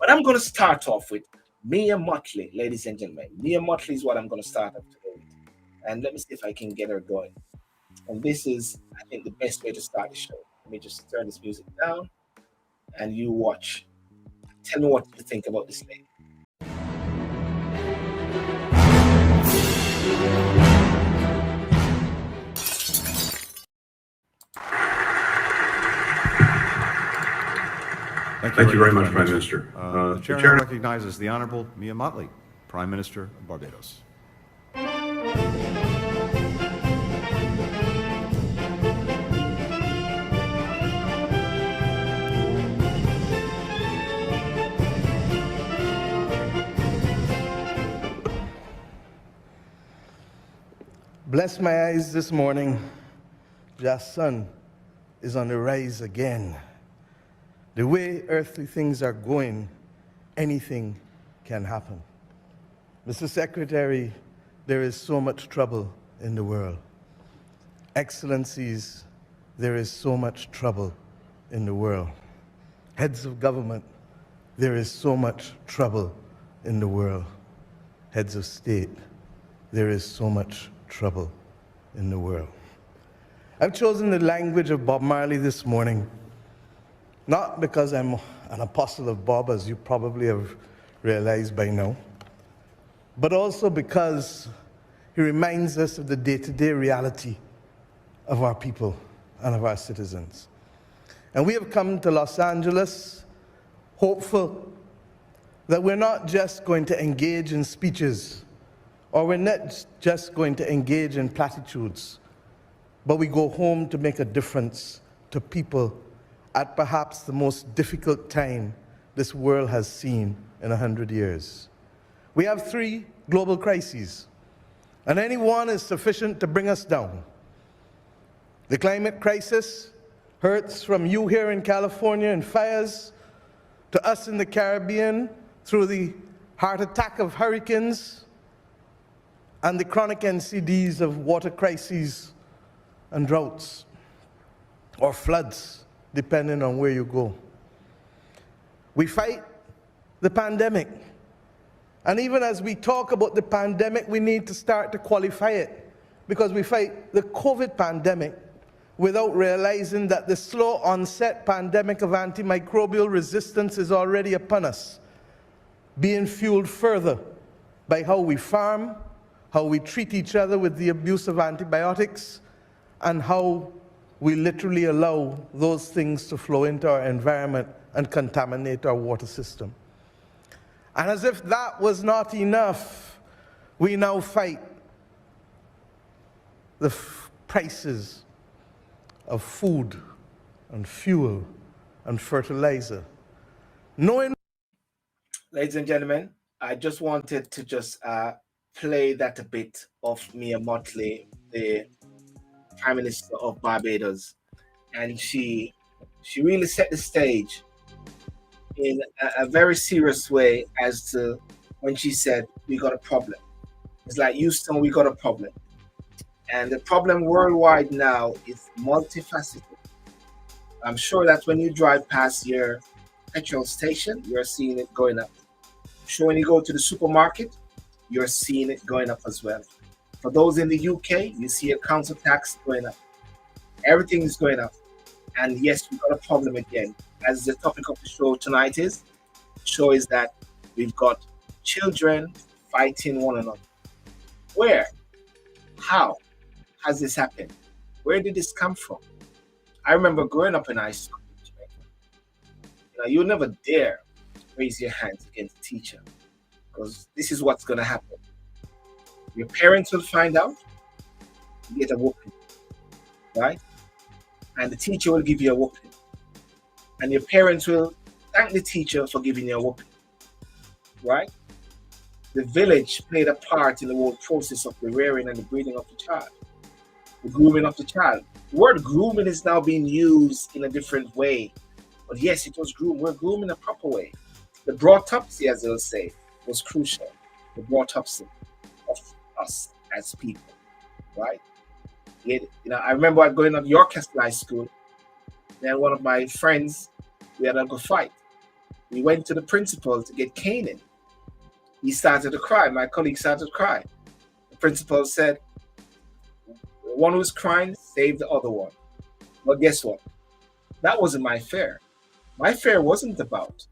But I'm going to start off with Mia Mottley, ladies and gentlemen. Mia Mottley is what I'm going to start off today with. And let me see if I can get her going. And this is, I think, the best way to start the show. Let me just turn this music down and you watch. Tell me what you think about this lady. Thank you very much, Prime Minister. The Chair now recognizes the Honourable Mia Mottley, Prime Minister of Barbados. Bless my eyes this morning, the sun is on the rise again. The way earthly things are going, anything can happen. Mr. Secretary, there is so much trouble in the world. Excellencies, there is so much trouble in the world. Heads of government, there is so much trouble in the world. Heads of state, there is so much trouble in the world. I've chosen the language of Bob Marley this morning, not because I'm an apostle of Bob, as you probably have realized by now, but also because he reminds us of the day-to-day reality of our people and of our citizens. And we have come to Los Angeles hopeful that we're not just going to engage in speeches, or we're not just going to engage in platitudes, but we go home to make a difference to people at perhaps the most difficult time this world has seen in 100 years. We have 3 global crises, and any one is sufficient to bring us down. The climate crisis hurts from you here in California in fires, to us in the Caribbean through the heart attack of hurricanes, and the chronic NCDs of water crises and droughts, or floods, depending on where you go. We fight the pandemic. And even as we talk about the pandemic, we need to start to qualify it, because we fight the COVID pandemic without realizing that the slow onset pandemic of antimicrobial resistance is already upon us, being fueled further by how we farm, how we treat each other with the abuse of antibiotics, and how we literally allow those things to flow into our environment and contaminate our water system. And as if that was not enough, we now fight the prices of food and fuel and fertilizer. Knowing, Ladies and gentlemen, I just wanted to play that a bit of Mia Mottley, the Prime Minister of Barbados, and she really set the stage in a very serious way as to when she said, we got a problem. It's like, Houston, we got a problem. And the problem worldwide now is multifaceted. I'm sure that when you drive past your petrol station, you're seeing it going up. I'm sure when you go to the supermarket, you're seeing it going up as well. For those in the UK, you see a council tax going up. Everything is going up. And yes, we've got a problem again. As the topic of the show tonight is, the show is that we've got children fighting one another. Where? How has this happened? Where did this come from? I remember growing up in high school in Jamaica. You never dare raise your hands against a teacher, because this is what's going to happen. Your parents will find out, you get a whooping, right? And the teacher will give you a whooping. And your parents will thank the teacher for giving you a whooping, right? The village played a part in the whole process of the rearing and the breeding of the child, the grooming of the child. The word grooming is now being used in a different way. But yes, it was groom. We're grooming a proper way. The brought-upsy, as they'll say, was crucial. The brought-upsy of us as people, right? I remember going to York High School, and one of my friends, we had a good fight. We went to the principal to get caning. He started to cry. My colleague started to cry. The principal said, the one who's crying, save the other one. Well, guess what? That wasn't my fear. My fear wasn't about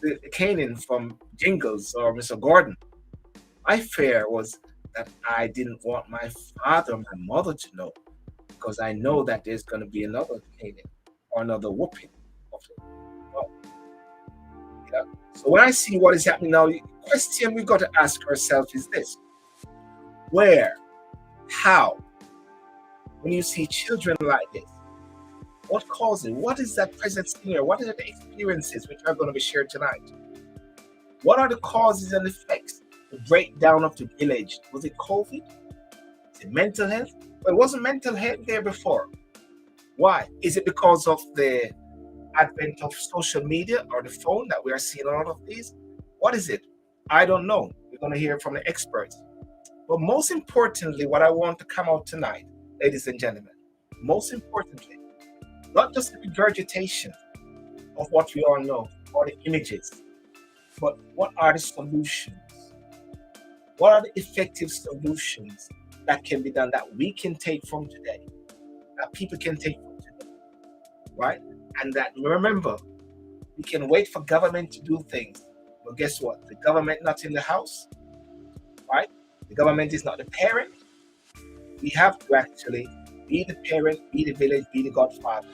the caning from Jingles or Mr. Gordon. My fear was that I didn't want my father or my mother to know, because I know that there's going to be another caning or another whooping of it. Well, yeah. So when I see what is happening now, the question we've got to ask ourselves is this: where, how, when you see children like this, what causes it? What is that present scenario? What are the experiences which are going to be shared tonight? What are the causes and effects? The breakdown of the village. Was it COVID? Is it mental health? Well, it wasn't mental health there before. Why? Is it because of the advent of social media or the phone that we are seeing a lot of these? What is it? I don't know. We're going to hear from the experts. But most importantly, what I want to come out tonight, ladies and gentlemen, most importantly, not just the regurgitation of what we all know or the images, but what are the solutions? What are the effective solutions that can be done that we can take from today, that people can take from today, right? And that, remember, we can wait for government to do things. But guess what? The government not in the house, right? The government is not the parent. We have to actually be the parent, be the village, be the godfather.